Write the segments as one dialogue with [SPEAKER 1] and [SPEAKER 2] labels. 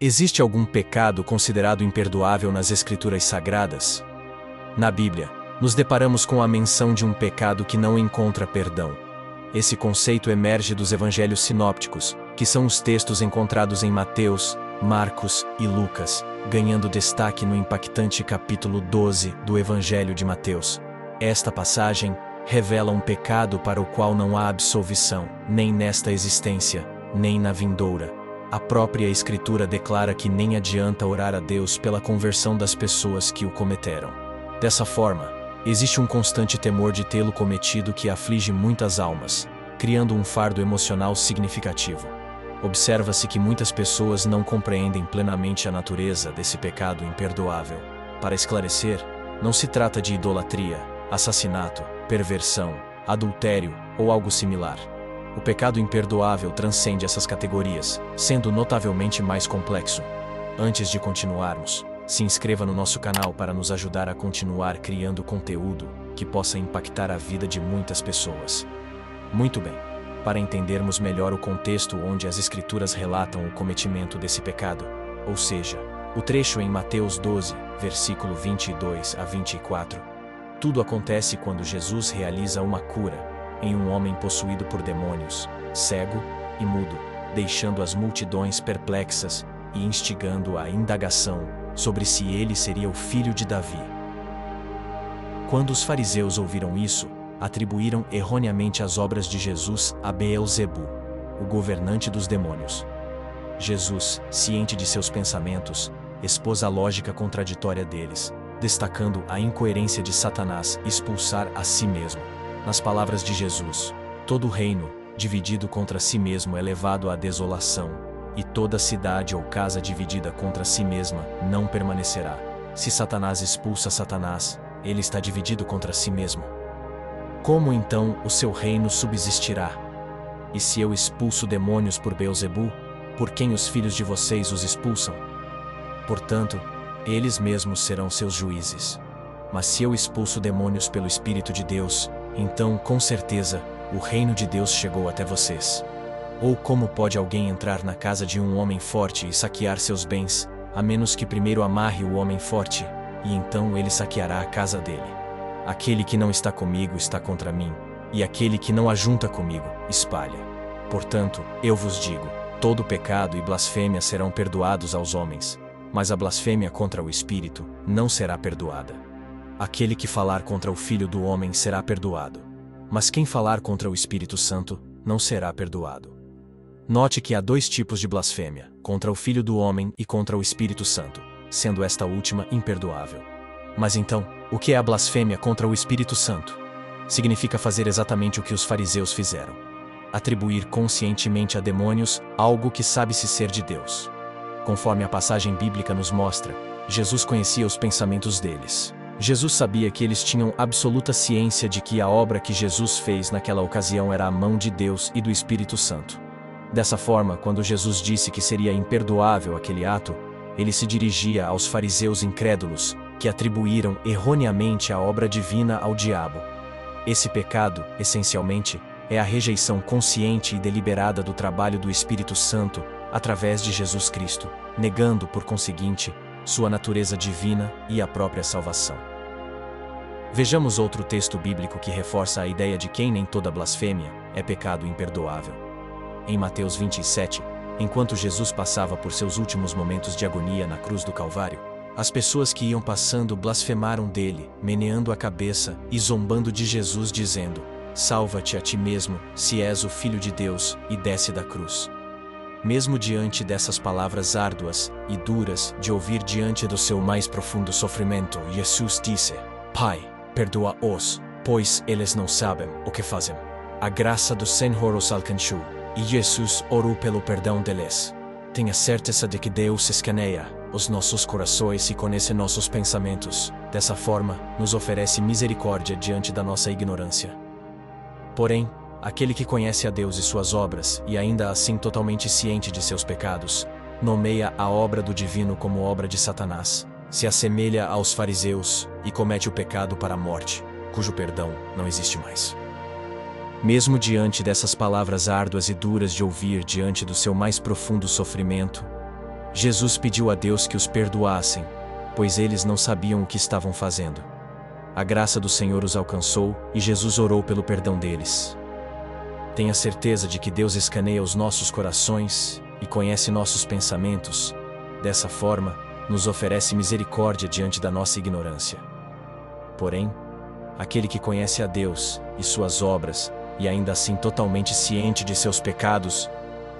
[SPEAKER 1] Existe algum pecado considerado imperdoável nas Escrituras Sagradas? Na Bíblia, nos deparamos com a menção de um pecado que não encontra perdão. Esse conceito emerge dos evangelhos sinópticos, que são os textos encontrados em Mateus, Marcos e Lucas, ganhando destaque no impactante capítulo 12 do Evangelho de Mateus. Esta passagem revela um pecado para o qual não há absolvição, nem nesta existência, nem na vindoura. A própria Escritura declara que nem adianta orar a Deus pela conversão das pessoas que o cometeram. Dessa forma, existe um constante temor de tê-lo cometido que aflige muitas almas, criando um fardo emocional significativo. Observa-se que muitas pessoas não compreendem plenamente a natureza desse pecado imperdoável. Para esclarecer, não se trata de idolatria, assassinato, perversão, adultério ou algo similar. O pecado imperdoável transcende essas categorias, sendo notavelmente mais complexo. Antes de continuarmos, se inscreva no nosso canal para nos ajudar a continuar criando conteúdo que possa impactar a vida de muitas pessoas. Muito bem, para entendermos melhor o contexto onde as Escrituras relatam o cometimento desse pecado, ou seja, o trecho em Mateus 12, versículo 22 a 24, tudo acontece quando Jesus realiza uma cura em um homem possuído por demônios, cego e mudo, deixando as multidões perplexas e instigando a indagação sobre se ele seria o filho de Davi. Quando os fariseus ouviram isso, atribuíram erroneamente as obras de Jesus a Beelzebu, o governante dos demônios. Jesus, ciente de seus pensamentos, expôs a lógica contraditória deles, destacando a incoerência de Satanás expulsar a si mesmo. Nas palavras de Jesus, todo reino, dividido contra si mesmo é levado à desolação, e toda cidade ou casa dividida contra si mesma não permanecerá. Se Satanás expulsa Satanás, ele está dividido contra si mesmo. Como então o seu reino subsistirá? E se eu expulso demônios por Beelzebu, por quem os filhos de vocês os expulsam? Portanto, eles mesmos serão seus juízes. Mas se eu expulso demônios pelo Espírito de Deus, então, com certeza, o reino de Deus chegou até vocês. Ou como pode alguém entrar na casa de um homem forte e saquear seus bens, a menos que primeiro amarre o homem forte, e então ele saqueará a casa dele? Aquele que não está comigo está contra mim, e aquele que não ajunta comigo, espalha. Portanto, eu vos digo, todo pecado e blasfêmia serão perdoados aos homens, mas a blasfêmia contra o Espírito não será perdoada. Aquele que falar contra o Filho do Homem será perdoado, mas quem falar contra o Espírito Santo não será perdoado. Note que há dois tipos de blasfêmia, contra o Filho do Homem e contra o Espírito Santo, sendo esta última imperdoável. Mas então, o que é a blasfêmia contra o Espírito Santo? Significa fazer exatamente o que os fariseus fizeram: atribuir conscientemente a demônios algo que sabe-se ser de Deus. Conforme a passagem bíblica nos mostra, Jesus conhecia os pensamentos deles. Jesus sabia que eles tinham absoluta ciência de que a obra que Jesus fez naquela ocasião era a mão de Deus e do Espírito Santo. Dessa forma, quando Jesus disse que seria imperdoável aquele ato, ele se dirigia aos fariseus incrédulos, que atribuíram erroneamente a obra divina ao diabo. Esse pecado, essencialmente, é a rejeição consciente e deliberada do trabalho do Espírito Santo através de Jesus Cristo, negando, por conseguinte, sua natureza divina e a própria salvação. Vejamos outro texto bíblico que reforça a ideia de que nem toda blasfêmia é pecado imperdoável. Em Mateus 27, enquanto Jesus passava por seus últimos momentos de agonia na cruz do Calvário, as pessoas que iam passando blasfemaram dele, meneando a cabeça e zombando de Jesus, dizendo: "Salva-te a ti mesmo, se és o Filho de Deus, e desce da cruz." Mesmo diante dessas palavras árduas e duras de ouvir diante do seu mais profundo sofrimento, Jesus disse: "Pai, perdoa-os, pois eles não sabem o que fazem." A graça do Senhor os alcançou, e Jesus orou pelo perdão deles. Tenha certeza de que Deus escaneia os nossos corações e conhece nossos pensamentos. Dessa forma, nos oferece misericórdia diante da nossa ignorância. Porém, aquele que conhece a Deus e suas obras, e ainda assim totalmente ciente de seus pecados, nomeia a obra do divino como obra de Satanás, se assemelha aos fariseus e comete o pecado para a morte, cujo perdão não existe mais. Mesmo diante dessas palavras árduas e duras de ouvir diante do seu mais profundo sofrimento, Jesus pediu a Deus que os perdoassem, pois eles não sabiam o que estavam fazendo. A graça do Senhor os alcançou e Jesus orou pelo perdão deles. Tenha certeza de que Deus escaneia os nossos corações e conhece nossos pensamentos. Dessa forma, nos oferece misericórdia diante da nossa ignorância. Porém, aquele que conhece a Deus e suas obras, e ainda assim totalmente ciente de seus pecados,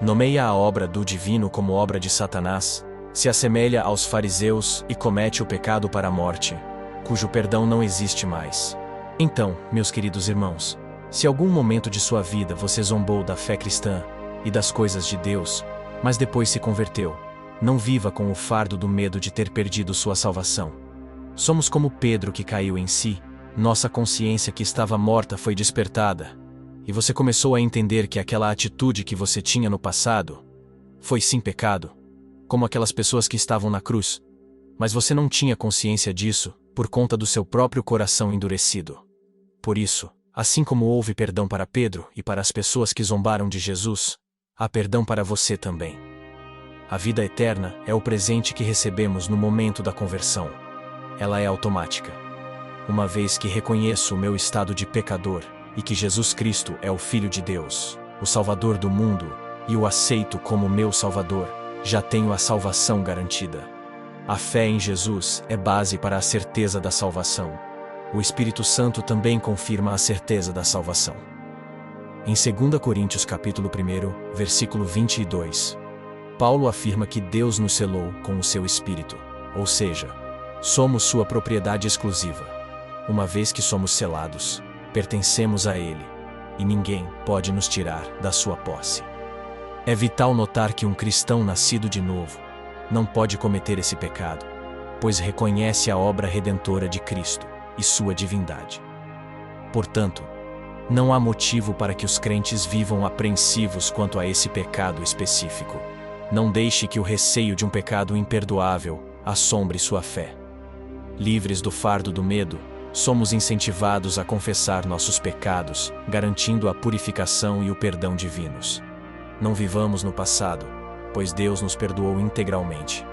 [SPEAKER 1] nomeia a obra do divino como obra de Satanás, se assemelha aos fariseus e comete o pecado para a morte, cujo perdão não existe mais. Então, meus queridos irmãos, se algum momento de sua vida você zombou da fé cristã e das coisas de Deus, mas depois se converteu, não viva com o fardo do medo de ter perdido sua salvação. Somos como Pedro que caiu em si, nossa consciência que estava morta foi despertada, e você começou a entender que aquela atitude que você tinha no passado foi sim pecado, como aquelas pessoas que estavam na cruz, mas você não tinha consciência disso por conta do seu próprio coração endurecido. Por isso, assim como houve perdão para Pedro e para as pessoas que zombaram de Jesus, há perdão para você também. A vida eterna é o presente que recebemos no momento da conversão. Ela é automática. Uma vez que reconheço o meu estado de pecador e que Jesus Cristo é o Filho de Deus, o Salvador do mundo, e o aceito como meu Salvador, já tenho a salvação garantida. A fé em Jesus é base para a certeza da salvação. O Espírito Santo também confirma a certeza da salvação. Em 2 Coríntios capítulo 1, versículo 22, Paulo afirma que Deus nos selou com o seu Espírito, ou seja, somos sua propriedade exclusiva. Uma vez que somos selados, pertencemos a Ele, e ninguém pode nos tirar da sua posse. É vital notar que um cristão nascido de novo não pode cometer esse pecado, pois reconhece a obra redentora de Cristo e sua divindade. Portanto, não há motivo para que os crentes vivam apreensivos quanto a esse pecado específico. Não deixe que o receio de um pecado imperdoável assombre sua fé. Livres do fardo do medo, somos incentivados a confessar nossos pecados, garantindo a purificação e o perdão divinos. Não vivamos no passado, pois Deus nos perdoou integralmente.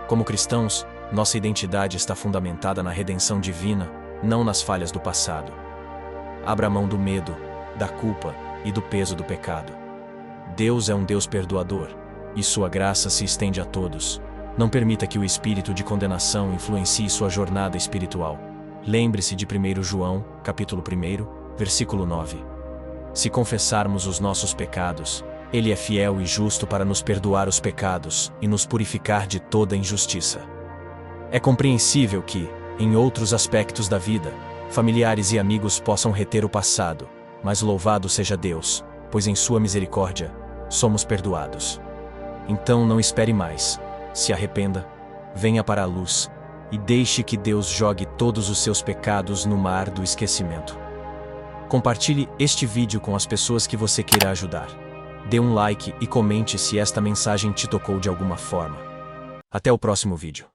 [SPEAKER 1] Como cristãos, nossa identidade está fundamentada na redenção divina, não nas falhas do passado. Abra mão do medo, da culpa e do peso do pecado. Deus é um Deus perdoador, e sua graça se estende a todos. Não permita que o espírito de condenação influencie sua jornada espiritual. Lembre-se de 1 João, capítulo 1, versículo 9. Se confessarmos os nossos pecados, Ele é fiel e justo para nos perdoar os pecados e nos purificar de toda injustiça. É compreensível que, em outros aspectos da vida, familiares e amigos possam reter o passado, mas louvado seja Deus, pois em sua misericórdia, somos perdoados. Então não espere mais, se arrependa, venha para a luz, e deixe que Deus jogue todos os seus pecados no mar do esquecimento. Compartilhe este vídeo com as pessoas que você queira ajudar. Dê um like e comente se esta mensagem te tocou de alguma forma. Até o próximo vídeo.